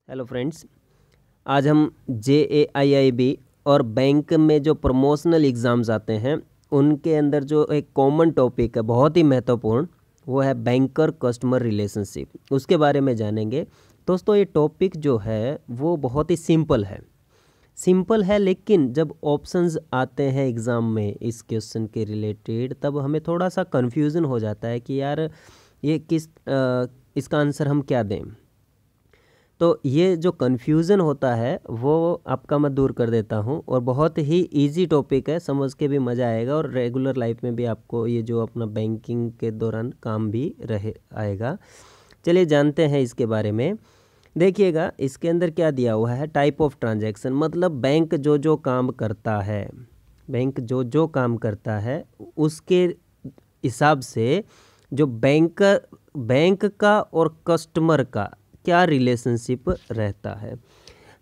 Hello friends, आज हम JAIIB और बैंक में जो प्रमोशनल एग्ज़ाम्स आते हैं उनके अंदर जो एक कॉमन टॉपिक है बहुत ही महत्वपूर्ण, वो है बैंकर कस्टमर रिलेशनशिप। उसके बारे में जानेंगे। दोस्तों, ये टॉपिक जो है वो बहुत ही सिंपल है, लेकिन जब ऑप्शंस आते हैं एग्ज़ाम में इस क्वेश्चन के रिलेटेड तब हमें थोड़ा सा कन्फ्यूज़न हो जाता है कि यार ये इसका आंसर हम क्या दें। तो ये जो कन्फ्यूज़न होता है वो आपका मैं दूर कर देता हूँ, और बहुत ही इजी टॉपिक है, समझ के भी मज़ा आएगा और रेगुलर लाइफ में भी आपको ये जो अपना बैंकिंग के दौरान काम भी रहे आएगा। चलिए जानते हैं इसके बारे में। देखिएगा, इसके अंदर क्या दिया हुआ है, टाइप ऑफ ट्रांजैक्शन, मतलब बैंक जो काम करता है, बैंक जो काम करता है उसके हिसाब से जो बैंक का और कस्टमर का क्या रिलेशनशिप रहता है।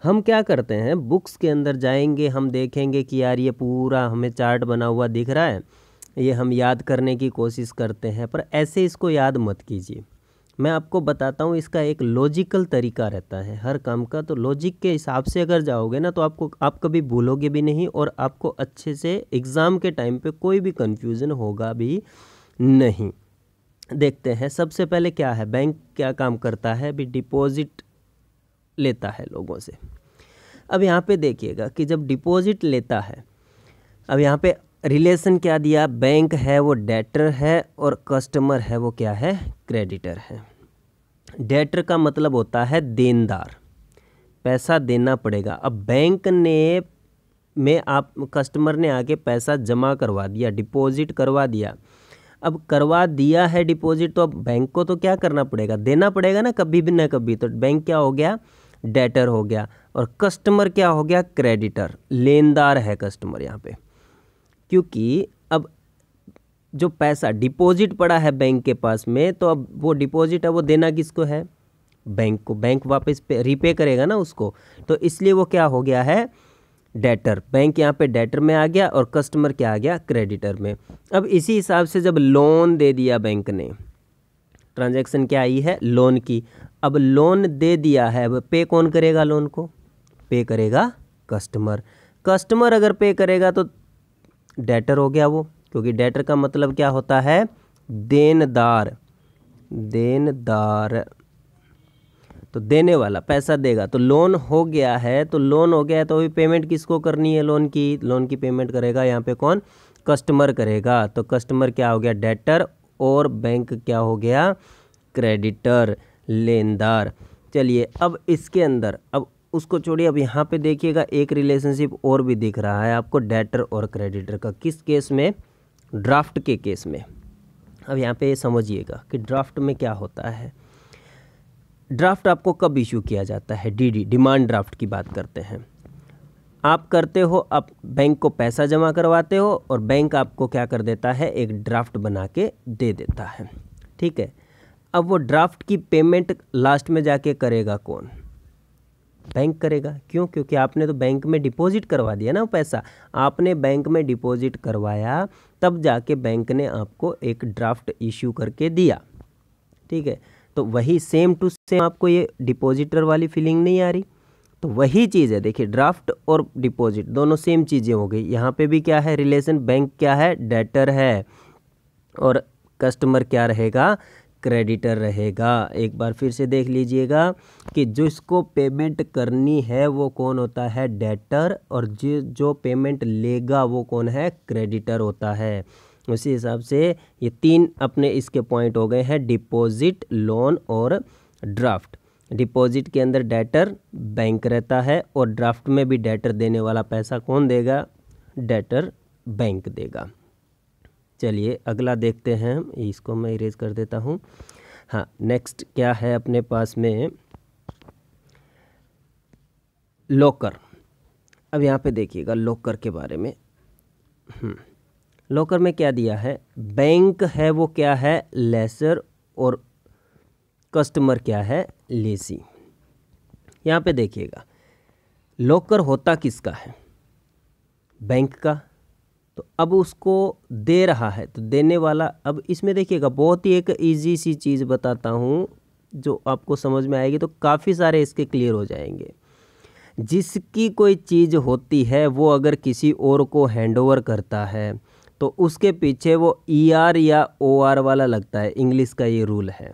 हम क्या करते हैं, बुक्स के अंदर जाएंगे, हम देखेंगे कि यार ये पूरा हमें चार्ट बना हुआ दिख रहा है, ये हम याद करने की कोशिश करते हैं, पर ऐसे इसको याद मत कीजिए। मैं आपको बताता हूँ, इसका एक लॉजिकल तरीका रहता है हर काम का। तो लॉजिक के हिसाब से अगर जाओगे ना तो आप कभी भूलोगे भी नहीं, और आपको अच्छे से एग्ज़ाम के टाइम पे कोई भी कन्फ्यूज़न होगा भी नहीं। देखते हैं सबसे पहले क्या है, बैंक क्या काम करता है, भी डिपॉजिट लेता है लोगों से। अब यहाँ पे देखिएगा कि जब डिपॉजिट लेता है, अब यहाँ पे रिलेशन क्या दिया, बैंक है वो डेटर है और कस्टमर है वो क्या है, क्रेडिटर है। डेटर का मतलब होता है देनदार, पैसा देना पड़ेगा। अब बैंक में आप कस्टमर ने आके पैसा जमा करवा दिया, डिपॉजिट करवा दिया। अब करवा दिया है डिपॉजिट, तो अब बैंक को तो क्या करना पड़ेगा, देना पड़ेगा ना, कभी भी ना कभी। तो बैंक क्या हो गया, डेटर हो गया, और कस्टमर क्या हो गया, क्रेडिटर, लेनदार है कस्टमर यहाँ पे। क्योंकि अब जो पैसा डिपॉजिट पड़ा है बैंक के पास में, तो अब वो डिपॉजिट है वो देना किसको है, बैंक को। बैंक वापस रीपे करेगा ना उसको, तो इसलिए वो क्या हो गया है, डेटर। बैंक यहाँ पे डेटर में आ गया और कस्टमर क्या आ गया, क्रेडिटर में। अब इसी हिसाब से जब लोन दे दिया बैंक ने, ट्रांजैक्शन क्या आई है, लोन की। अब लोन दे दिया है, अब पे कौन करेगा, लोन को पे करेगा कस्टमर। कस्टमर अगर पे करेगा तो डेटर हो गया वो, क्योंकि डेटर का मतलब क्या होता है, देनदार, तो देने वाला पैसा देगा। तो लोन हो गया है, तो लोन हो गया है, तो अभी पेमेंट किसको करनी है, लोन की पेमेंट करेगा यहाँ पे कौन, कस्टमर करेगा। तो कस्टमर क्या हो गया, डेटर, और बैंक क्या हो गया, क्रेडिटर, लेनदार। चलिए अब इसके अंदर, अब उसको छोड़िए, अब यहाँ पे देखिएगा एक रिलेशनशिप और भी दिख रहा है आपको, डेटर और क्रेडिटर का। किस केस में, ड्राफ्ट के केस में। अब यहाँ पे समझिएगा कि ड्राफ्ट में क्या होता है। ड्राफ्ट आपको कब इशू किया जाता है, DD, डिमांड ड्राफ्ट की बात करते हैं। आप करते हो, आप बैंक को पैसा जमा करवाते हो और बैंक आपको क्या कर देता है, एक ड्राफ्ट बना के दे देता है, ठीक है। अब वो ड्राफ्ट की पेमेंट लास्ट में जाके करेगा कौन, बैंक करेगा। क्यों, क्योंकि आपने तो बैंक में डिपॉजिट करवा दिया ना पैसा, आपने बैंक में डिपॉजिट करवाया, तब जाके बैंक ने आपको एक ड्राफ्ट इशू करके दिया, ठीक है। तो वही सेम टू सेम आपको ये डिपॉजिटर वाली फीलिंग नहीं आ रही, तो वही चीज़ है। देखिए, ड्राफ्ट और डिपॉजिट दोनों सेम चीज़ें हो गई। यहाँ पे भी क्या है रिलेशन, बैंक क्या है, डेटर है, और कस्टमर क्या रहेगा, क्रेडिटर रहेगा। एक बार फिर से देख लीजिएगा कि जिसको पेमेंट करनी है वो कौन होता है, डेटर, और जो पेमेंट लेगा वो कौन है, क्रेडिटर होता है। उसी हिसाब से ये तीन अपने इसके पॉइंट हो गए हैं, डिपॉजिट, लोन और ड्राफ्ट। डिपॉजिट के अंदर डेटर बैंक रहता है, और ड्राफ्ट में भी डेटर देने वाला पैसा कौन देगा, डेटर बैंक देगा। चलिए अगला देखते हैं, इसको मैं इरेज कर देता हूँ। हाँ, नेक्स्ट क्या है अपने पास में, लॉकर। अब यहाँ पे देखिएगा लॉकर के बारे में। लॉकर में क्या दिया है, बैंक है वो क्या है, लेसर, और कस्टमर क्या है, लेसी। यहाँ पे देखिएगा लॉकर होता किसका है, बैंक का। तो अब उसको दे रहा है, तो देने वाला। अब इसमें देखिएगा बहुत ही एक इजी सी चीज़ बताता हूँ, जो आपको समझ में आएगी तो काफ़ी सारे इसके क्लियर हो जाएंगे। जिसकी कोई चीज़ होती है वो अगर किसी और को हैंडओवर करता है तो उसके पीछे वो ER या OR वाला लगता है, इंग्लिश का ये रूल है,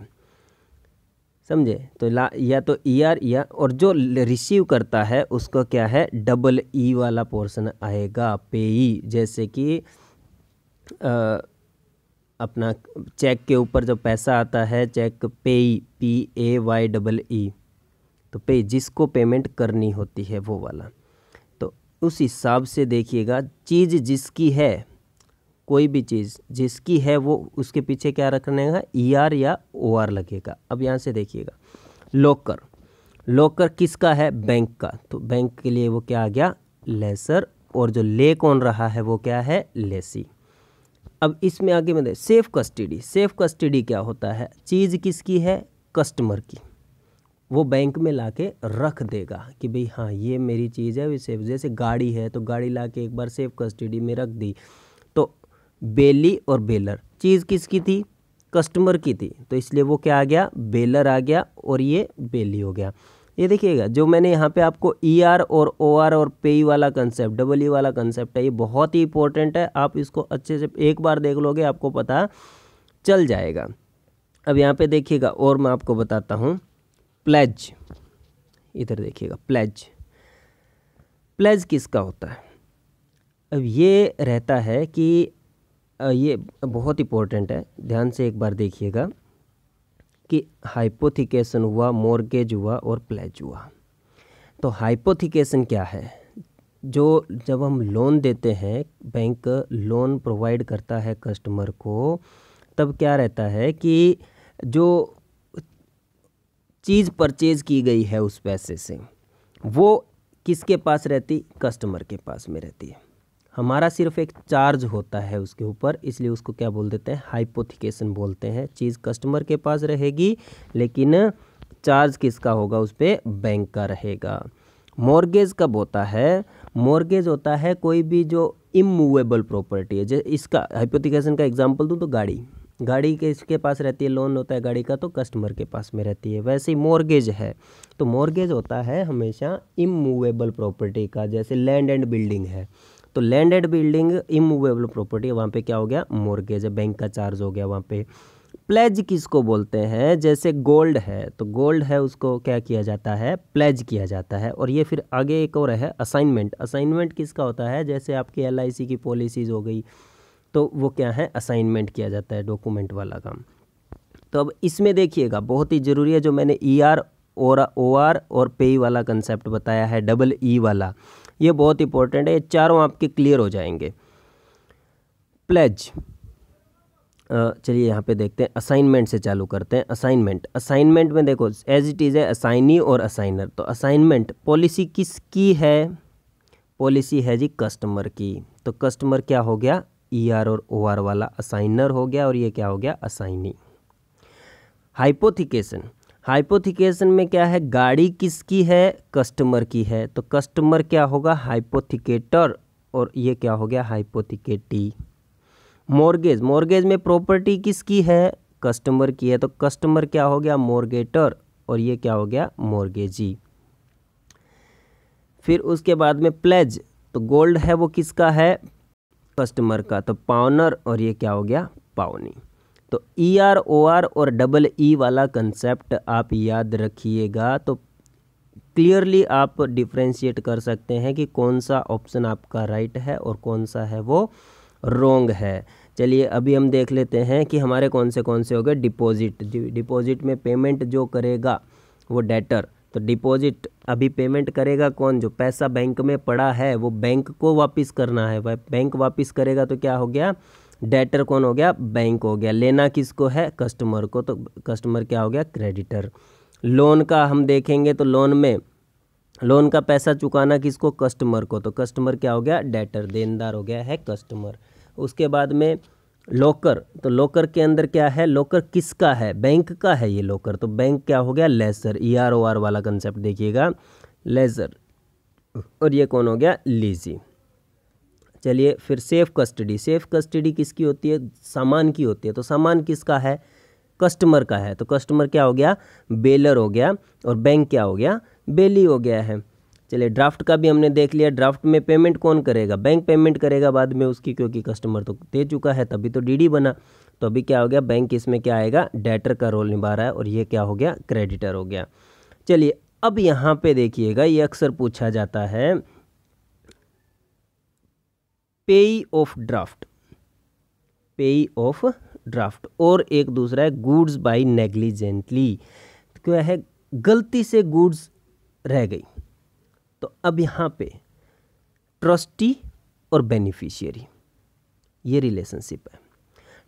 समझे। तो या तो ER या, और जो रिसीव करता है उसका क्या है, डबल E वाला पोर्शन आएगा, पेई। जैसे कि अपना चेक के ऊपर जो पैसा आता है, चेक पेई, PAY, तो पे जिसको पेमेंट करनी होती है वो वाला। तो उस हिसाब से देखिएगा, चीज़ जिसकी है, कोई भी चीज़ जिसकी है वो उसके पीछे क्या रखने का, ER या OR लगेगा। अब यहाँ से देखिएगा, लॉकर, लॉकर किसका है, बैंक का, तो बैंक के लिए वो क्या आ गया, लेसर, और जो ले कौन रहा है वो क्या है, लेसी। अब इसमें आगे में सेफ कस्टडी, सेफ कस्टडी क्या होता है, चीज़ किसकी है, कस्टमर की, वो बैंक में लाके रख देगा कि भाई हाँ ये मेरी चीज़ है, वो सेफ। जैसे गाड़ी है तो गाड़ी लाके एक बार सेफ कस्टडी में रख दी, तो बेली और बेलर, चीज़ किसकी थी, कस्टमर की थी, तो इसलिए वो क्या आ गया, बेलर आ गया, और ये बेली हो गया। ये देखिएगा जो मैंने यहाँ पे आपको ER और OR और पेई वाला कंसेप्ट, डबल E वाला कंसेप्ट है, ये बहुत ही इंपॉर्टेंट है। आप इसको अच्छे से एक बार देख लोगे आपको पता चल जाएगा। अब यहाँ पे देखिएगा, और मैं आपको बताता हूँ, प्लेज, इधर देखिएगा, प्लेज, प्लेज किसका होता है। अब ये रहता है कि ये बहुत इंपॉर्टेंट है, ध्यान से एक बार देखिएगा कि हाइपोथिकेशन हुआ, मॉर्गेज हुआ और प्लेज हुआ। तो हाइपोथिकेशन क्या है, जो जब हम लोन देते हैं, बैंक लोन प्रोवाइड करता है कस्टमर को, तब क्या रहता है कि जो चीज़ परचेज की गई है उस पैसे से, वो किसके पास रहती, कस्टमर के पास में रहती है। हमारा सिर्फ एक चार्ज होता है उसके ऊपर, इसलिए उसको क्या बोल देते हैं, हाइपोथिकेशन बोलते हैं। चीज़ कस्टमर के पास रहेगी लेकिन चार्ज किसका होगा, उस पर बैंक का रहेगा। मॉर्गेज कब होता है, मॉर्गेज होता है कोई भी जो इमूवेबल प्रॉपर्टी है। जैसे इसका हाइपोथिकेशन का एग्जांपल दूं तो गाड़ी, गाड़ी के इसके पास रहती है, लोन होता है गाड़ी का तो कस्टमर के पास में रहती है। वैसे ही मॉर्गेज है, तो मॉर्गेज होता है हमेशा इमूवेबल प्रॉपर्टी का। जैसे लैंड एंड बिल्डिंग है, तो land and building immovable property, वहाँ पे क्या हो गया, मॉर्गेज है, बैंक का चार्ज हो गया वहाँ पे। प्लेज किसको बोलते हैं, जैसे गोल्ड है, तो गोल्ड है उसको क्या किया जाता है, प्लेज किया जाता है। और ये फिर आगे एक और है असाइनमेंट, असाइनमेंट किसका होता है, जैसे आपकी LIC की पॉलिसीज़ हो गई, तो वो क्या है, असाइनमेंट किया जाता है, डॉक्यूमेंट वाला काम। तो अब इसमें देखिएगा बहुत ही ज़रूरी है, जो मैंने ER और OR और पेई वाला कंसेप्ट बताया है, डबल E वाला, ये बहुत इंपॉर्टेंट है। ये चारों आपके क्लियर हो जाएंगे। प्लेज, चलिए यहाँ पे देखते हैं, असाइनमेंट से चालू करते हैं। असाइनमेंट, असाइनमेंट में देखो एज इट इज़ है असाइनी और असाइनर। तो असाइनमेंट, पॉलिसी किसकी है, पॉलिसी है जी कस्टमर की, तो कस्टमर क्या हो गया, ER और OR वाला असाइनर हो गया, और ये क्या हो गया, असाइनी। हाइपोथिकेशन, हाइपोथिकेशन में क्या है, गाड़ी किसकी है, कस्टमर की है, तो कस्टमर क्या होगा, हाइपोथिकेटर, और ये क्या हो गया, हाइपोथिकेटी। मॉर्गेज, मॉर्गेज में प्रॉपर्टी किसकी है, कस्टमर की है, तो कस्टमर क्या हो गया, मॉर्गेटर, और ये क्या हो गया, मॉर्गेजी। फिर उसके बाद में प्लेज, तो गोल्ड है वो किसका है, कस्टमर का, तो पावनर, और ये क्या हो गया, पावनी। तो ER OR और डबल E वाला कंसेप्ट आप याद रखिएगा, तो क्लियरली आप डिफ्रेंशिएट कर सकते हैं कि कौन सा ऑप्शन आपका राइट है और कौन सा है वो रॉन्ग है। चलिए अभी हम देख लेते हैं कि हमारे कौन से हो गए, डिपॉजिट, डिपॉजिट में पेमेंट जो करेगा वो डेटर, तो डिपॉजिट अभी पेमेंट करेगा कौन, जो पैसा बैंक में पड़ा है वो बैंक को वापस करना है, वह बैंक वापस करेगा, तो क्या हो गया, डेटर कौन हो गया, बैंक हो गया। लेना किसको है, कस्टमर को, तो कस्टमर क्या हो गया, क्रेडिटर। लोन का हम देखेंगे तो लोन में, लोन का पैसा चुकाना किसको, कस्टमर को, तो कस्टमर क्या हो गया, डेटर, देनदार हो गया है कस्टमर। उसके बाद में लॉकर, तो लॉकर के अंदर क्या है, लॉकर किसका है, बैंक का है ये लॉकर, तो बैंक क्या हो गया, लेसर, ER OR वाला कंसेप्ट देखिएगा, लेसर, और ये कौन हो गया, लीजी। चलिए फिर सेफ कस्टडी, सेफ कस्टडी किसकी होती है, सामान की होती है, तो सामान किसका है, कस्टमर का है, तो कस्टमर क्या हो गया, बेलर हो गया, और बैंक क्या हो गया, बेली हो गया है। चलिए ड्राफ्ट का भी हमने देख लिया। ड्राफ्ट में पेमेंट कौन करेगा, बैंक पेमेंट करेगा बाद में उसकी, क्योंकि कस्टमर तो दे चुका है तभी तो डीडी बना। तो अभी क्या हो गया, बैंक इसमें क्या आएगा, डेटर का रोल निभा रहा है, और ये क्या हो गया, क्रेडिटर हो गया। चलिए अब यहाँ पे देखिएगा, ये अक्सर पूछा जाता है, पेई ऑफ ड्राफ्ट, पेई ऑफ ड्राफ्ट, और एक दूसरा है गुड्स बाय नेग्लिजेंटली, क्या है, गलती से गुड्स रह गई। तो अब यहाँ पे ट्रस्टी और बेनिफिशियरी, ये रिलेशनशिप है।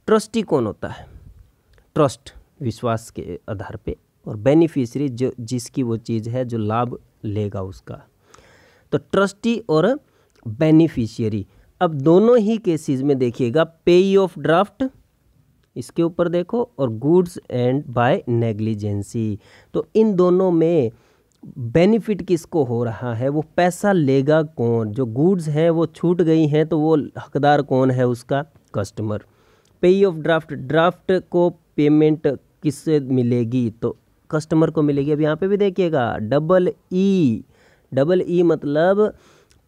ट्रस्टी कौन होता है, ट्रस्ट विश्वास के आधार पे, और बेनिफिशियरी जो जिसकी वो चीज़ है जो लाभ लेगा उसका। तो ट्रस्टी और बेनिफिशियरी, अब दोनों ही केसेस में देखिएगा, पेई ऑफ ड्राफ्ट इसके ऊपर देखो, और गुड्स एंड बाय नेग्लिजेंसी, तो इन दोनों में बेनिफिट किसको हो रहा है, वो पैसा लेगा कौन, जो गुड्स हैं वो छूट गई हैं तो वो हकदार कौन है उसका, कस्टमर। पेई ऑफ ड्राफ्ट, ड्राफ्ट को पेमेंट किससे मिलेगी, तो कस्टमर को मिलेगी। अब यहाँ पे भी देखिएगा डबल ई मतलब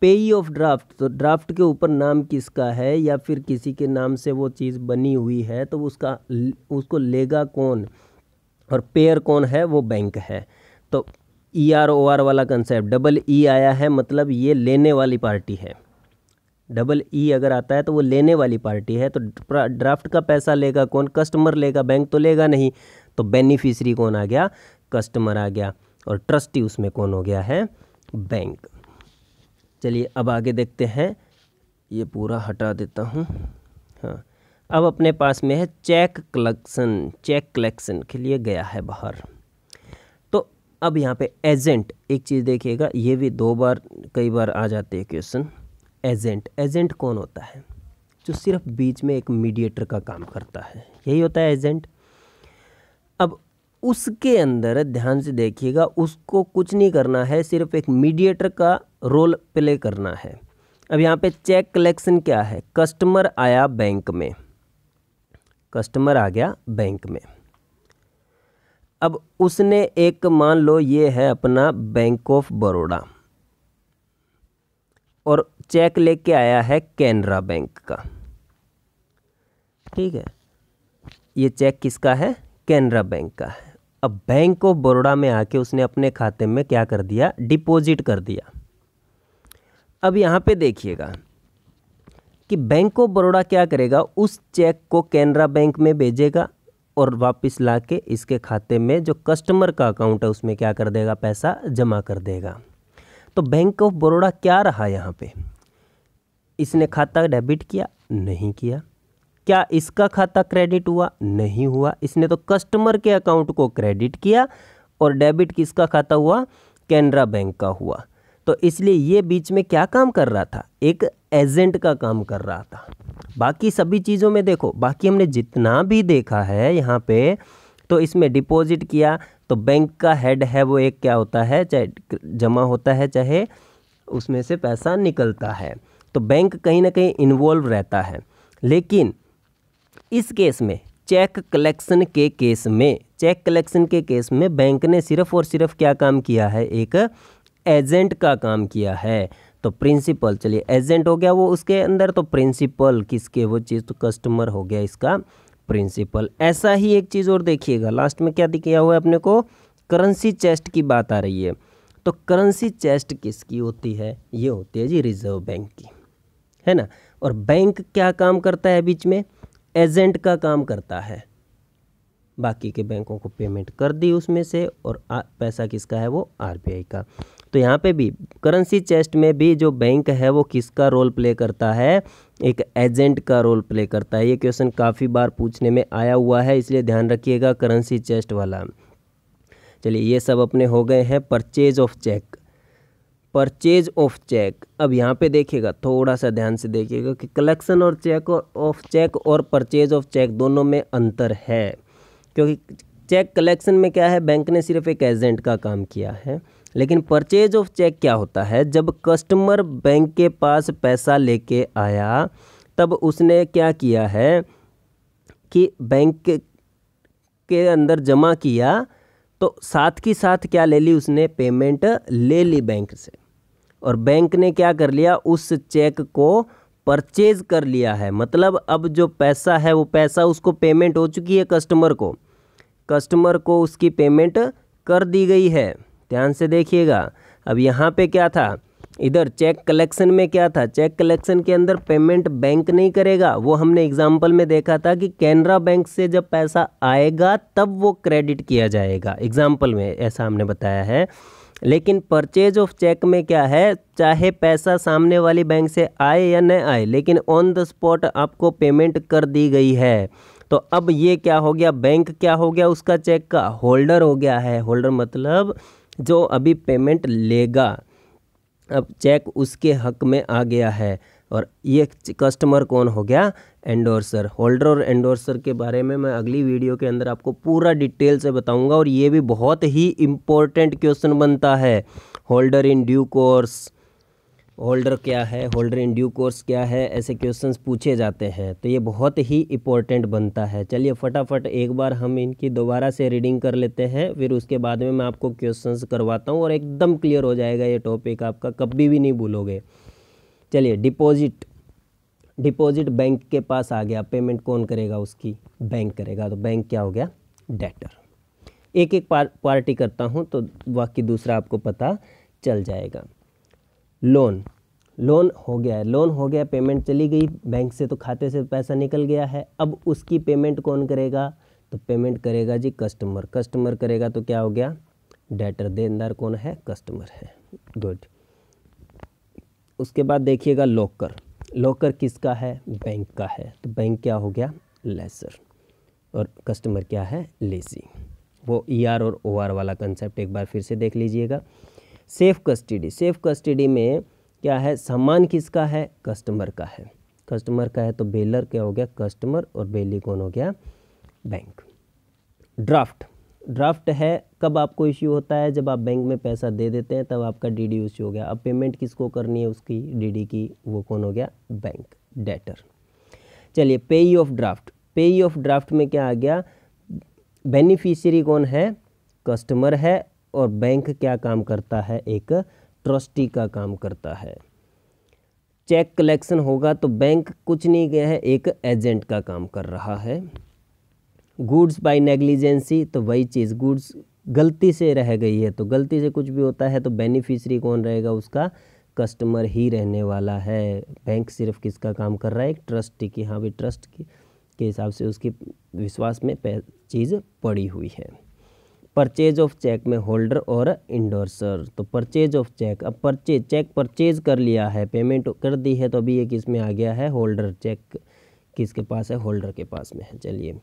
पेई ऑफ ड्राफ्ट, तो ड्राफ्ट के ऊपर नाम किसका है या फिर किसी के नाम से वो चीज़ बनी हुई है, तो उसको लेगा कौन, और पेयर कौन है, वो बैंक है। तो EROR वाला कंसेप्ट, डबल ई आया है मतलब ये लेने वाली पार्टी है। डबल ई अगर आता है तो वो लेने वाली पार्टी है। तो ड्राफ्ट का पैसा लेगा कौन, कस्टमर लेगा, बैंक तो लेगा नहीं। तो बेनिफिशियरी कौन आ गया, कस्टमर आ गया, और ट्रस्टी उसमें कौन हो गया है, बैंक। चलिए अब आगे देखते हैं, ये पूरा हटा देता हूँ। हाँ, अब अपने पास में है चेक कलेक्शन, चेक कलेक्शन के लिए गया है बाहर। तो अब यहाँ पे एजेंट, एक चीज़ देखिएगा, ये भी कई बार आ जाते हैं क्वेश्चन। एजेंट कौन होता है, जो सिर्फ बीच में एक मीडिएटर का काम करता है, यही होता है एजेंट। अब उसके अंदर ध्यान से देखिएगा, उसको कुछ नहीं करना है, सिर्फ एक मीडिएटर का रोल प्ले करना है। अब यहाँ पे चेक कलेक्शन क्या है, कस्टमर आया बैंक में, कस्टमर आ गया बैंक में। अब उसने एक, मान लो ये है अपना बैंक ऑफ बड़ौदा, और चेक लेके आया है कैनरा बैंक का, ठीक है, ये चेक किसका है, कैनरा बैंक का है। अब बैंक ऑफ बड़ौदा में आके उसने अपने खाते में क्या कर दिया, डिपॉजिट कर दिया। अब यहाँ पे देखिएगा कि बैंक ऑफ बड़ौदा क्या करेगा, उस चेक को कैनरा बैंक में भेजेगा और वापस लाके इसके खाते में जो कस्टमर का अकाउंट है उसमें क्या कर देगा, पैसा जमा कर देगा। तो बैंक ऑफ बड़ौदा क्या रहा यहाँ पे, इसने खाता डेबिट किया, नहीं किया। क्या इसका खाता क्रेडिट हुआ, नहीं हुआ। इसने तो कस्टमर के अकाउंट को क्रेडिट किया, और डेबिट किसका खाता हुआ, कैनरा बैंक का हुआ। तो इसलिए ये बीच में क्या काम कर रहा था, एक एजेंट का काम कर रहा था। बाकी सभी चीज़ों में देखो, बाकी हमने जितना भी देखा है यहाँ पे, तो इसमें डिपॉजिट किया तो बैंक का हेड है वो एक क्या होता है, चाहे जमा होता है चाहे उसमें से पैसा निकलता है, तो बैंक कहीं ना कहीं इन्वॉल्व रहता है। लेकिन इस केस में चेक कलेक्शन के केस में बैंक ने सिर्फ और सिर्फ क्या काम किया है, एक एजेंट का काम किया है। तो प्रिंसिपल, चलिए एजेंट हो गया वो उसके अंदर, तो प्रिंसिपल किसके, वो चीज़ तो कस्टमर हो गया इसका प्रिंसिपल। ऐसा ही एक चीज़ और देखिएगा, लास्ट में क्या दिया हुआ है अपने को, करेंसी चेस्ट की बात आ रही है। तो करेंसी चेस्ट किसकी होती है, ये होती है जी रिजर्व बैंक की, है ना। और बैंक क्या काम करता है बीच में, एजेंट का काम करता है। बाकी के बैंकों को पेमेंट कर दी उसमें से, और पैसा किसका है, वो आरबीआई का। तो यहाँ पे भी करेंसी चेस्ट में भी जो बैंक है वो किसका रोल प्ले करता है, एक एजेंट का रोल प्ले करता है। ये क्वेश्चन काफ़ी बार पूछने में आया हुआ है, इसलिए ध्यान रखिएगा करेंसी चेस्ट वाला। चलिए ये सब अपने हो गए हैं purchase of cheque, purchase of cheque. अब यहाँ पे देखिएगा, थोड़ा सा ध्यान से देखिएगा कि कलेक्शन और चेक और परचेज ऑफ चेक दोनों में अंतर है। क्योंकि चेक कलेक्शन में क्या है, बैंक ने सिर्फ एक एजेंट का काम किया है। लेकिन परचेज ऑफ चेक क्या होता है, जब कस्टमर बैंक के पास पैसा लेके आया तब उसने क्या किया है कि बैंक के अंदर जमा किया तो साथ की साथ क्या ले ली उसने, पेमेंट ले ली बैंक से, और बैंक ने क्या कर लिया, उस चेक को परचेज कर लिया है। मतलब अब जो पैसा है वो पैसा उसको पेमेंट हो चुकी है, कस्टमर को उसकी पेमेंट कर दी गई है। ध्यान से देखिएगा। अब यहाँ पे क्या था, इधर चेक कलेक्शन में क्या था, चेक कलेक्शन के अंदर पेमेंट बैंक नहीं करेगा। वो हमने एग्जाम्पल में देखा था कि कैनरा बैंक से जब पैसा आएगा तब वो क्रेडिट किया जाएगा, एग्जाम्पल में ऐसा हमने बताया है। लेकिन परचेज ऑफ चेक में क्या है, चाहे पैसा सामने वाली बैंक से आए या न आए, लेकिन ऑन द स्पॉट आपको पेमेंट कर दी गई है। तो अब ये क्या हो गया, बैंक क्या हो गया, उसका चेक का होल्डर हो गया है। होल्डर मतलब जो अभी पेमेंट लेगा, अब चेक उसके हक में आ गया है। और ये कस्टमर कौन हो गया, एंडोर्सर। होल्डर और एंडोर्सर के बारे में मैं अगली वीडियो के अंदर आपको पूरा डिटेल से बताऊंगा, और ये भी बहुत ही इम्पोर्टेंट क्वेश्चन बनता है। Holder in due course, holder क्या है, होल्डर इन ड्यू कोर्स क्या है, ऐसे क्वेश्चंस पूछे जाते हैं, तो ये बहुत ही इम्पोर्टेंट बनता है। चलिए फटाफट एक बार हम इनकी दोबारा से रीडिंग कर लेते हैं, फिर उसके बाद में मैं आपको क्वेश्चंस करवाता हूँ और एकदम क्लियर हो जाएगा ये टॉपिक, आपका कभी भी नहीं भूलोगे। चलिए, डिपॉजिट बैंक के पास आ गया, पेमेंट कौन करेगा, उसकी बैंक करेगा, तो बैंक क्या हो गया, डेटर। एक एक पार्टी करता हूँ तो बाकी दूसरा आपको पता चल जाएगा। लोन हो गया है, लोन हो गया, पेमेंट चली गई बैंक से, तो खाते से पैसा निकल गया है। अब उसकी पेमेंट कौन करेगा, तो पेमेंट करेगा जी कस्टमर करेगा, तो क्या हो गया, डेटर। देनदार कौन है, कस्टमर है। गुड। उसके बाद देखिएगा लोकर किसका है, बैंक का है, तो बैंक क्या हो गया, लेसर, और कस्टमर क्या है, लेसी। वो ER और OR वाला कंसेप्ट एक बार फिर से देख लीजिएगा। सेफ कस्टडी में क्या है, सामान किसका है, कस्टमर का है, तो बेलर क्या हो गया, कस्टमर, और बेली कौन हो गया, बैंक। ड्राफ्ट है, कब आपको इश्यू होता है, जब आप बैंक में पैसा दे देते हैं तब आपका DD इश्यू हो गया। अब पेमेंट किसको करनी है उसकी, DD की, वो कौन हो गया, बैंक, डेटर। चलिए, पेई ऑफ ड्राफ्ट में क्या आ गया, बेनिफिशियरी कौन है, कस्टमर है, और बैंक क्या काम करता है, एक ट्रस्टी का काम करता है। चेक कलेक्शन होगा तो बैंक कुछ नहीं गया है, एक एजेंट का काम कर रहा है। गुड्स बाय नेग्लिजेंसी, तो वही चीज़, गुड्स गलती से रह गई है, तो गलती से कुछ भी होता है तो बेनिफिशियरी कौन रहेगा, उसका कस्टमर ही रहने वाला है। बैंक सिर्फ किसका काम कर रहा है, एक ट्रस्टी की। हाँ भाई, ट्रस्ट के हिसाब से उसकी विश्वास में चीज़ पड़ी हुई है। परचेज ऑफ चेक में होल्डर और इंडोर्सर, तो परचेज ऑफ चेक, अब चेक परचेज कर लिया है, पेमेंट कर दी है, तो अभी ये किस में आ गया है, होल्डर। चेक किसके पास है, होल्डर के पास में है। चलिए,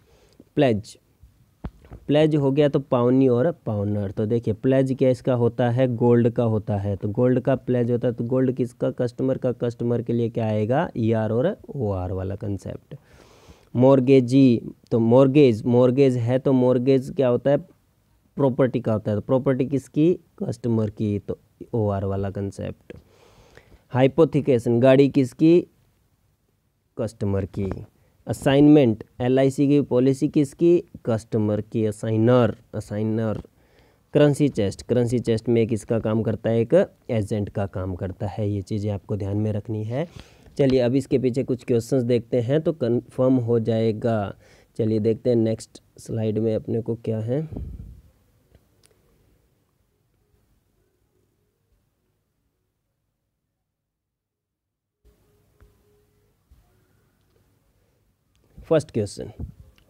प्लेज हो गया तो पाउनी और पाउनर, तो देखिए प्लेज क्या इसका होता है, गोल्ड का होता है, तो गोल्ड का प्लेज होता है, तो गोल्ड किसका, कस्टमर के लिए क्या आएगा, ER और OR वाला कंसेप्ट। मॉर्गेजी, तो मॉर्गेज है, तो मॉर्गेज क्या होता है, प्रॉपर्टी का होता है, तो प्रॉपर्टी किसकी, कस्टमर की, तो OR वाला कंसेप्ट। हाइपोथिकेशन, गाड़ी किसकी, कस्टमर की। असाइनमेंट, LIC की पॉलिसी किसकी, कस्टमर की, असाइनर। करेंसी चेस्ट में किसका काम करता है, एक एजेंट का काम करता है। ये चीज़ें आपको ध्यान में रखनी है। चलिए, अब इसके पीछे कुछ क्वेश्चंस देखते हैं तो कंफर्म हो जाएगा। चलिए देखते हैं नेक्स्ट स्लाइड में अपने को क्या है। First question,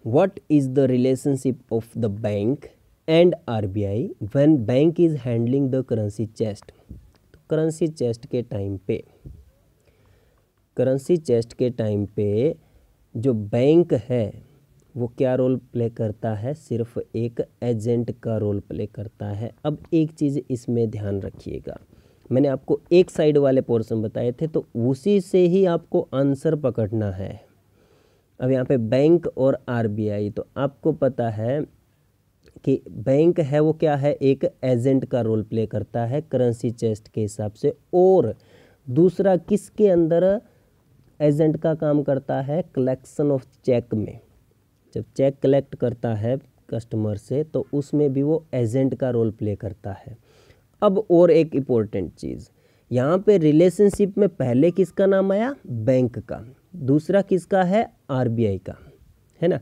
what is the relationship of the bank and RBI when bank is handling the currency chest. तो करेंसी चेस्ट के टाइम पे जो बैंक है वो क्या रोल प्ले करता है, सिर्फ एक एजेंट का रोल प्ले करता है। अब एक चीज़ इसमें ध्यान रखिएगा, मैंने आपको एक साइड वाले पोर्शन बताए थे, तो उसी से ही आपको आंसर पकड़ना है। अब यहाँ पे बैंक और RBI, तो आपको पता है कि बैंक है वो क्या है, एक एजेंट का रोल प्ले करता है करेंसी चेस्ट के हिसाब से, और दूसरा किसके अंदर एजेंट का काम करता है, कलेक्शन ऑफ चेक में। जब चेक कलेक्ट करता है कस्टमर से, तो उसमें भी वो एजेंट का रोल प्ले करता है। अब और एक इम्पोर्टेंट चीज़, यहाँ पे रिलेशनशिप में पहले किसका नाम आया? बैंक का, दूसरा किसका है? आरबीआई का, है ना।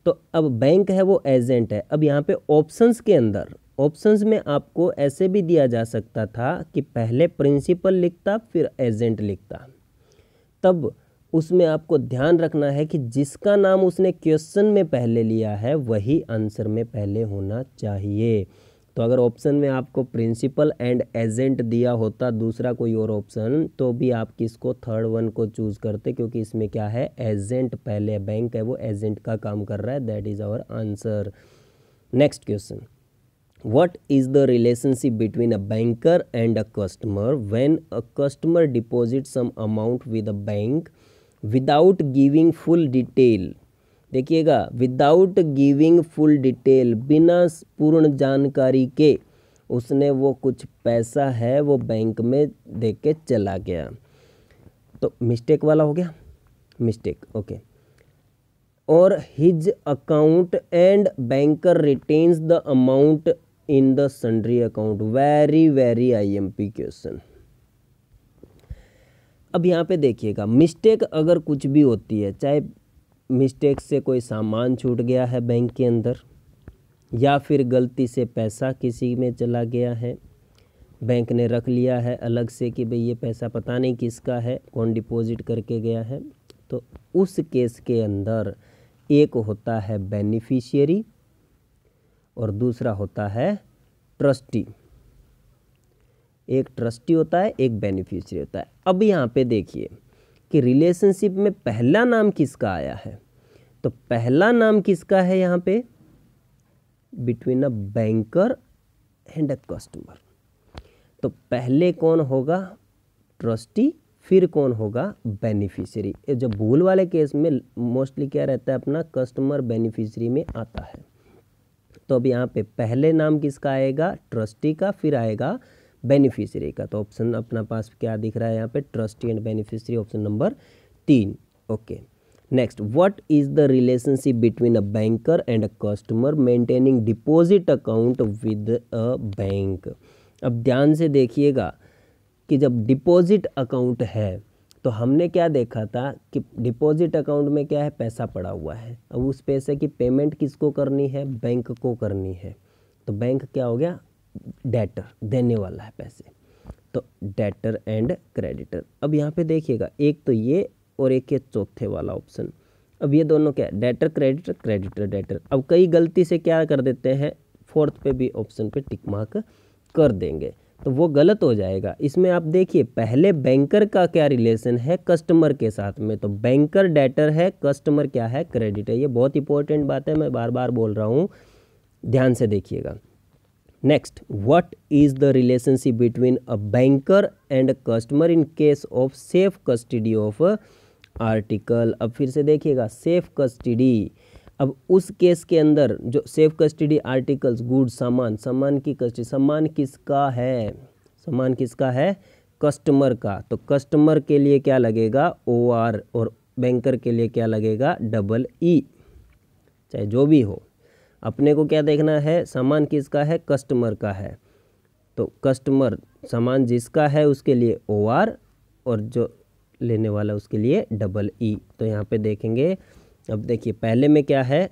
तो अब बैंक है वो एजेंट है। अब यहाँ पे ऑप्शंस के अंदर, ऑप्शंस में आपको ऐसे भी दिया जा सकता था कि पहले प्रिंसिपल लिखता फिर एजेंट लिखता, तब उसमें आपको ध्यान रखना है कि जिसका नाम उसने क्वेश्चन में पहले लिया है वही आंसर में पहले होना चाहिए। तो अगर ऑप्शन में आपको प्रिंसिपल एंड एजेंट दिया होता दूसरा कोई और ऑप्शन, तो भी आप किसको, थर्ड वन को चूज करते, क्योंकि इसमें क्या है? एजेंट पहले, बैंक है वो एजेंट का काम कर रहा है। That is our answer. Next question, what is the relationship between a banker and a customer when a customer deposits some amount with a bank without giving full detail? देखिएगा, without giving full detail, बिना पूर्ण जानकारी के उसने वो कुछ पैसा है वो बैंक में दे के चला गया, तो मिस्टेक वाला हो गया, मिस्टेक, ओके। और his account and banker retains the amount in the sundry account. Very very IMP question. अब यहाँ पे देखिएगा, मिस्टेक अगर कुछ भी होती है, चाहे मिस्टेक से कोई सामान छूट गया है बैंक के अंदर, या फिर गलती से पैसा किसी में चला गया है, बैंक ने रख लिया है अलग से कि भाई ये पैसा पता नहीं किसका है, कौन डिपॉजिट करके गया है, तो उस केस के अंदर एक होता है बेनिफिशियरी और दूसरा होता है ट्रस्टी। एक ट्रस्टी होता है, एक बेनिफिशियरी होता है। अब यहाँ पे देखिए कि रिलेशनशिप में पहला नाम किसका आया है, तो पहला नाम किसका है यहाँ पे? Between a banker and a customer. तो पहले कौन होगा? ट्रस्टी, फिर कौन होगा? बेनिफिशियरी। जो भूल वाले केस में मोस्टली क्या रहता है अपना, कस्टमर बेनिफिशियरी में आता है। तो अब यहाँ पे पहले नाम किसका आएगा? ट्रस्टी का, फिर आएगा बेनिफिशियरी का। तो ऑप्शन अपना पास क्या दिख रहा है यहाँ पे? Trustee and beneficiary, option number 3। Okay, next, what is the relationship between a banker and a customer maintaining deposit account with a bank? अब ध्यान से देखिएगा कि जब डिपॉजिट अकाउंट है तो हमने क्या देखा था कि डिपॉजिट अकाउंट में क्या है? पैसा पड़ा हुआ है। अब उस पैसे की पेमेंट किसको करनी है? बैंक को करनी है। तो बैंक क्या हो गया? डेटर, देने वाला है पैसे। तो डेटर एंड क्रेडिटर। अब यहाँ पे देखिएगा, एक तो ये और एक ये चौथे वाला ऑप्शन। अब ये दोनों क्या है? Debtor creditor, creditor debtor. अब कई गलती से क्या कर देते हैं, फोर्थ पे भी ऑप्शन पे टिक मार्क कर देंगे, तो वो गलत हो जाएगा। इसमें आप देखिए, पहले बैंकर का क्या रिलेशन है कस्टमर के साथ में, तो बैंकर डेटर है, कस्टमर क्या है? क्रेडिटर। ये बहुत इंपॉर्टेंट बात है, मैं बार बार बोल रहा हूँ, ध्यान से देखिएगा। Next, what is the relationship between a banker and a customer in case of safe custody of article? अब फिर से देखिएगा, सेफ कस्टडी। अब उस केस के अंदर जो सेफ कस्टडी आर्टिकल्स, गुड, सामान, सामान की कस्टडी, सामान किसका है? सामान किसका है? कस्टमर का। तो कस्टमर के लिए क्या लगेगा? OR, और बैंकर के लिए क्या लगेगा? EE। चाहे जो भी हो, अपने को क्या देखना है? सामान किसका है? कस्टमर का है। तो कस्टमर, सामान जिसका है उसके लिए OR, और जो लेने वाला उसके लिए EE। तो यहाँ पे देखेंगे, अब देखिए पहले में क्या है?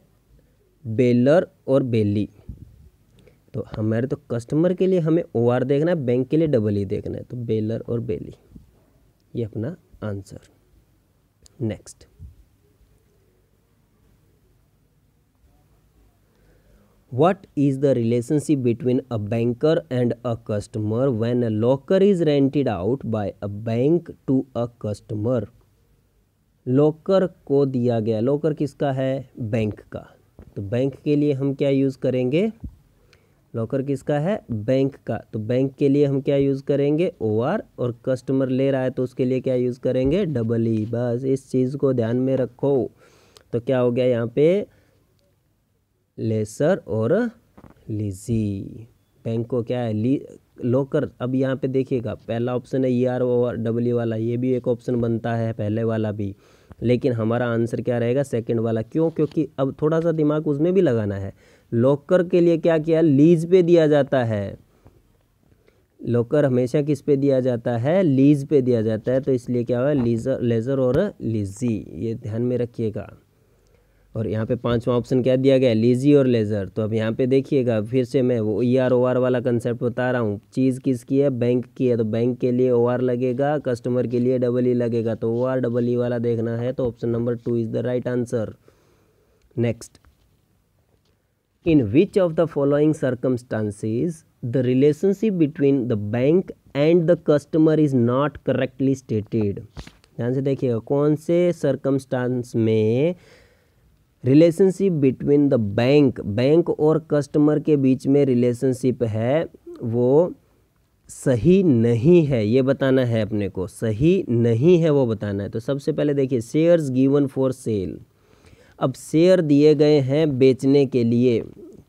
बेलर और बेली। तो हमारे तो कस्टमर के लिए हमें OR देखना है, बैंक के लिए EE देखना है, तो बेलर और बेली, ये अपना answer. Next, what is the relationship between a banker and a customer when a locker is rented out by a bank to a customer? Locker को दिया गया, लॉकर किसका है? बैंक का। तो बैंक के लिए हम क्या यूज़ करेंगे? लॉकर किसका है? बैंक का। तो बैंक के लिए हम क्या यूज़ करेंगे? OR, और कस्टमर ले रहा है तो उसके लिए क्या यूज़ करेंगे? EE। बस इस चीज़ को ध्यान में रखो। तो क्या हो गया यहाँ पे? लेसर और लीजी। बैंक को क्या है? लॉकर। अब यहाँ पे देखिएगा, पहला ऑप्शन है ER और EE वाला, ये भी एक ऑप्शन बनता है, पहले वाला भी, लेकिन हमारा आंसर क्या रहेगा? सेकंड वाला। क्यों? क्योंकि अब थोड़ा सा दिमाग उसमें भी लगाना है। लॉकर के लिए क्या किया, लीज पे दिया जाता है। लॉकर हमेशा किस पे दिया जाता है, लीज पे दिया जाता है, तो इसलिए क्या हुआ, लेजर और लीजी, ये ध्यान में रखिएगा। और यहाँ पे पांचवा ऑप्शन क्या दिया गया, लीजी और लेजर। तो अब यहाँ पे देखिएगा फिर से मैं वो ER OR वाला कंसेप्ट बता रहा हूँ। चीज़ किसकी है, बैंक की है, तो बैंक के लिए OR लगेगा, कस्टमर के लिए EE लगेगा, तो OR EE वाला देखना है, तो option number 2 is the right answer. Next, in which of the following circumstances the relationship between the bank and the customer is not correctly stated. ध्यान से देखिएगा, कौन से सर्कमस्टांस में रिलेशनशिप बिटवीन द बैंक और कस्टमर के बीच में relationship है वो सही नहीं है, ये बताना है अपने को, सही नहीं है वो बताना है। तो सबसे पहले देखिए, शेयर्स गिवन फॉर सेल। अब शेयर दिए गए हैं बेचने के लिए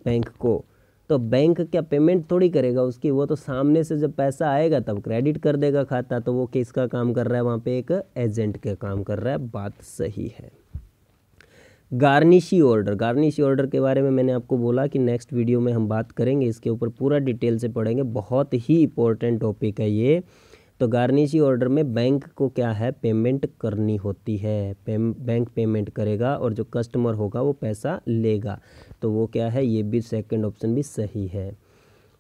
बैंक को, तो बैंक क्या पेमेंट थोड़ी करेगा उसकी, वो तो सामने से जब पैसा आएगा तब क्रेडिट कर देगा खाता, तो वो किसका काम कर रहा है वहाँ पे, एक एजेंट का काम कर रहा है, बात सही है। गार्निशी ऑर्डर के बारे में मैंने आपको बोला कि नेक्स्ट वीडियो में हम बात करेंगे, इसके ऊपर पूरा डिटेल से पढ़ेंगे, बहुत ही इंपॉर्टेंट टॉपिक है ये। तो गार्निशी ऑर्डर में बैंक को क्या है, पेमेंट करनी होती है, बैंक पेमेंट करेगा और जो कस्टमर होगा वो पैसा लेगा, तो वो क्या है, ये भी सेकंड ऑप्शन भी सही है।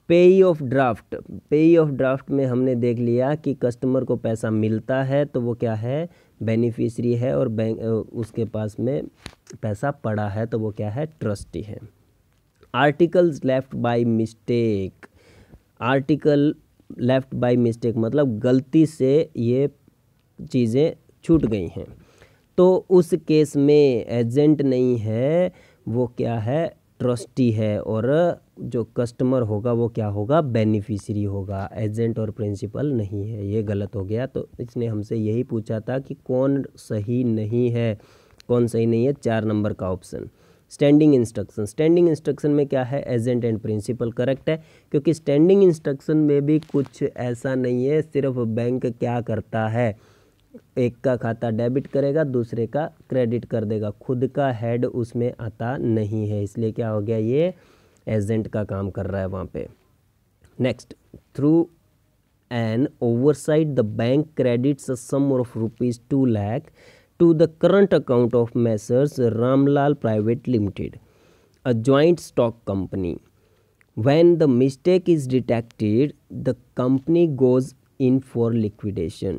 पेई ऑफ ड्राफ्ट में हमने देख लिया कि कस्टमर को पैसा मिलता है तो वो क्या है, बेनिफिशियरी है, और बैंक उसके पास में पैसा पड़ा है तो वो क्या है, ट्रस्टी है। आर्टिकल्स लेफ्ट बाय मिस्टेक मतलब गलती से ये चीज़ें छूट गई हैं, तो उस केस में एजेंट नहीं है, वो क्या है, ट्रस्टी है, और जो कस्टमर होगा वो क्या होगा, बेनिफिशियरी होगा, एजेंट और प्रिंसिपल नहीं है, ये गलत हो गया। तो इसने हमसे यही पूछा था कि कौन सही नहीं है, 4 नंबर का ऑप्शन। स्टैंडिंग इंस्ट्रक्शन में क्या है, एजेंट एंड प्रिंसिपल करेक्ट है, क्योंकि स्टैंडिंग इंस्ट्रक्शन में भी कुछ ऐसा नहीं है, सिर्फ बैंक क्या करता है, एक का खाता डेबिट करेगा, दूसरे का क्रेडिट कर देगा, खुद का हेड उसमें आता नहीं है, इसलिए क्या हो गया, ये एजेंट का काम कर रहा है वहाँ पे। Next, through an oversight the bank credits a sum of ₹2 lakh to the current account of Messrs. Ramlal Private Limited, a joint stock company. When the mistake is detected, the company goes in for liquidation.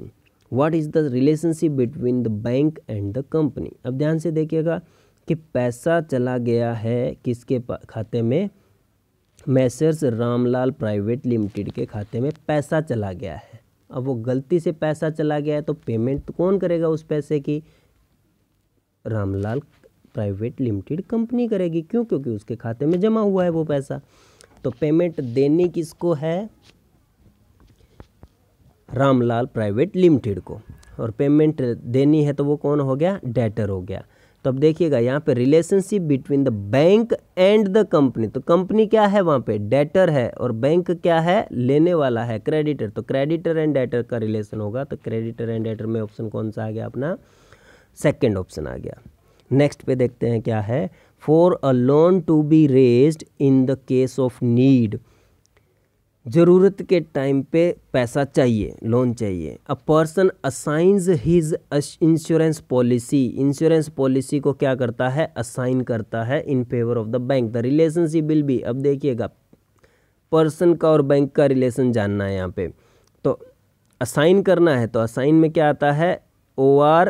What is the relationship between the bank and the company? अब ध्यान से देखिएगा कि पैसा चला गया है किसके खाते में, मैसर्स रामलाल प्राइवेट लिमिटेड के खाते में पैसा चला गया है। अब वो गलती से पैसा चला गया है तो पेमेंट तो कौन करेगा उस पैसे की, रामलाल प्राइवेट लिमिटेड कंपनी करेगी। क्यों, क्योंकि उसके खाते में जमा हुआ है वो पैसा। तो पेमेंट देनी किसको है, रामलाल प्राइवेट लिमिटेड को, और पेमेंट देनी है तो वो कौन हो गया, डेटर हो गया। तो अब देखिएगा यहाँ पे relationship between the bank and the company, तो कंपनी क्या है वहाँ पे, डेटर है, और बैंक क्या है, लेने वाला है, क्रेडिटर। तो क्रेडिटर एंड डेटर का रिलेशन होगा, तो क्रेडिटर एंड डेटर में ऑप्शन कौन सा आ गया अपना, सेकेंड ऑप्शन आ गया। नेक्स्ट पे देखते हैं क्या है, for a loan to be raised in the case of need, ज़रूरत के टाइम पे पैसा चाहिए, लोन चाहिए। A person assigns his insurance policy को क्या करता है, असाइन करता है in favour of the bank. The relationship will be, अब देखिएगा पर्सन का और बैंक का रिलेशन जानना है यहाँ पे, तो असाइन करना है, तो असाइन में क्या आता है, OR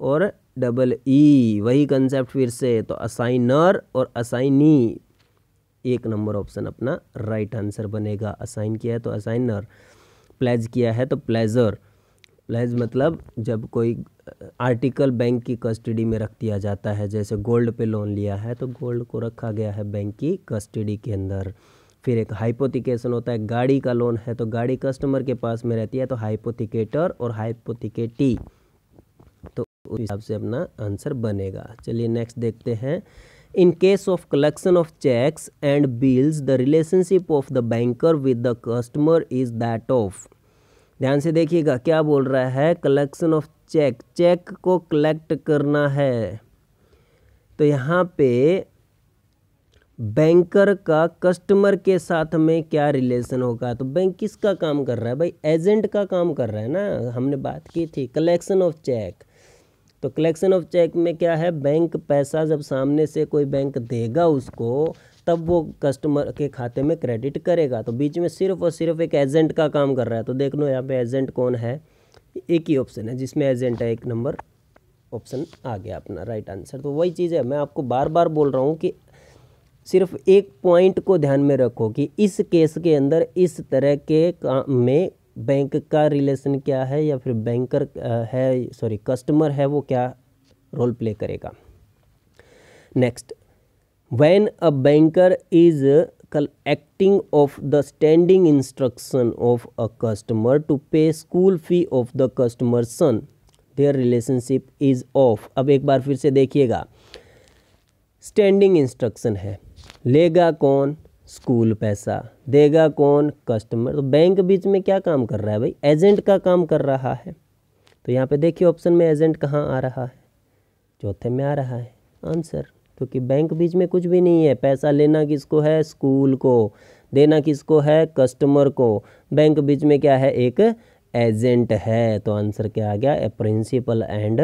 और EE, वही कंसेप्ट फिर से, तो असाइनर और असाइनी, 1 नंबर ऑप्शन अपना राइट आंसर बनेगा। असाइन किया है तो असाइनर, प्लेज किया है तो प्लेजर। प्लेज मतलब जब कोई आर्टिकल बैंक की कस्टडी में रख दिया जाता है, जैसे गोल्ड पे लोन लिया है तो गोल्ड को रखा गया है बैंक की कस्टडी के अंदर। फिर एक हाइपोथिकेशन होता है, गाड़ी का लोन है तो गाड़ी कस्टमर के पास में रहती है, तो हाइपोथिकेटर और हाइपोथिकेटी, तो उस हिसाब से अपना आंसर बनेगा। चलिए नेक्स्ट देखते हैं। In case of collection of checks and bills, the relationship of the banker with the customer is that of, ध्यान से देखिएगा क्या बोल रहा है, कलेक्शन ऑफ चेक को कलेक्ट करना है, तो यहाँ पे बैंकर का कस्टमर के साथ में क्या रिलेशन होगा, तो बैंक किसका काम कर रहा है भाई, एजेंट का काम कर रहा है ना। हमने बात की थी कलेक्शन ऑफ चेक, तो कलेक्शन ऑफ चेक में क्या है, बैंक पैसा जब सामने से कोई बैंक देगा उसको, तब वो कस्टमर के खाते में क्रेडिट करेगा, तो बीच में सिर्फ और सिर्फ एक एजेंट का काम कर रहा है। तो देख लो यहाँ पे एजेंट कौन है, एक ही ऑप्शन है जिसमें एजेंट है, 1 नंबर ऑप्शन आ गया अपना राइट आंसर। तो वही चीज़ है, मैं आपको बार बार बोल रहा हूँ कि सिर्फ एक पॉइंट को ध्यान में रखो कि इस केस के अंदर इस तरह के काम में बैंक का रिलेशन क्या है, या फिर बैंकर है सॉरी कस्टमर है वो क्या रोल प्ले करेगा। Next, when a banker is acting of the standing instruction of a customer to pay school fee of the customer son, their relationship is of. अब एक बार फिर से देखिएगा, स्टैंडिंग इंस्ट्रक्शन है, लेगा कौन, स्कूल पैसा, देगा कौन, कस्टमर। तो बैंक बीच में क्या काम कर रहा है भाई, एजेंट का काम कर रहा है। तो यहाँ पे देखिए ऑप्शन में एजेंट कहाँ आ रहा है, चौथे में आ रहा है आंसर, क्योंकि बैंक बीच में कुछ भी नहीं है। पैसा लेना किसको है, स्कूल को, देना किसको है, कस्टमर को। बैंक बीच में क्या है, एक एजेंट है। तो आंसर क्या आ गया, a principal and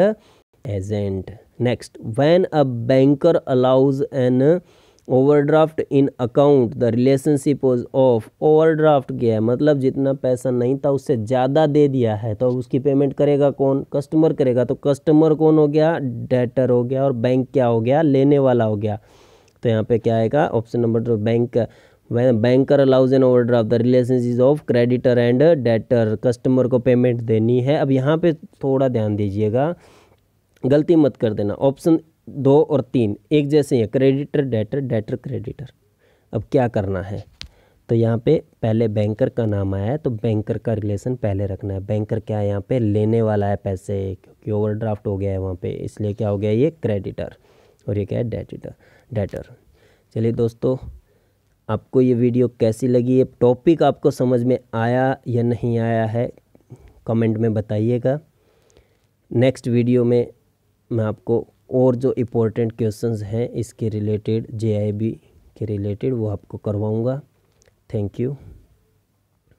agent. Next, when a banker allows an overdraft in account the relationship of, overdraft किया है मतलब जितना पैसा नहीं था उससे ज़्यादा दे दिया है, तो उसकी पेमेंट करेगा कौन, कस्टमर करेगा। तो कस्टमर कौन हो गया, डेटर हो गया, और बैंक क्या हो गया, लेने वाला हो गया। तो यहाँ पे क्या आएगा, option number 2 bank. When banker allows an overdraft the relationship of creditor and debtor, customer को पेमेंट देनी है। अब यहाँ पे थोड़ा ध्यान दीजिएगा, गलती मत कर देना, ऑप्शन 2 और 3 एक जैसे हैं, क्रेडिटर डेटर, डेटर क्रेडिटर। अब क्या करना है, तो यहाँ पे पहले बैंकर का नाम आया है तो बैंकर का रिलेशन पहले रखना है। बैंकर क्या है, यहाँ पे लेने वाला है पैसे, क्योंकि ओवरड्राफ्ट हो गया है वहाँ पे, इसलिए क्या हो गया ये क्रेडिटर, और ये क्या है डेटर। चलिए दोस्तों, आपको ये वीडियो कैसी लगी, ये टॉपिक आपको समझ में आया या नहीं आया है, कमेंट में बताइएगा। नेक्स्ट वीडियो में मैं आपको और जो इम्पोर्टेंट क्वेश्चंस हैं इसके रिलेटेड, JIB के रिलेटेड, वो आपको करवाऊंगा। Thank you.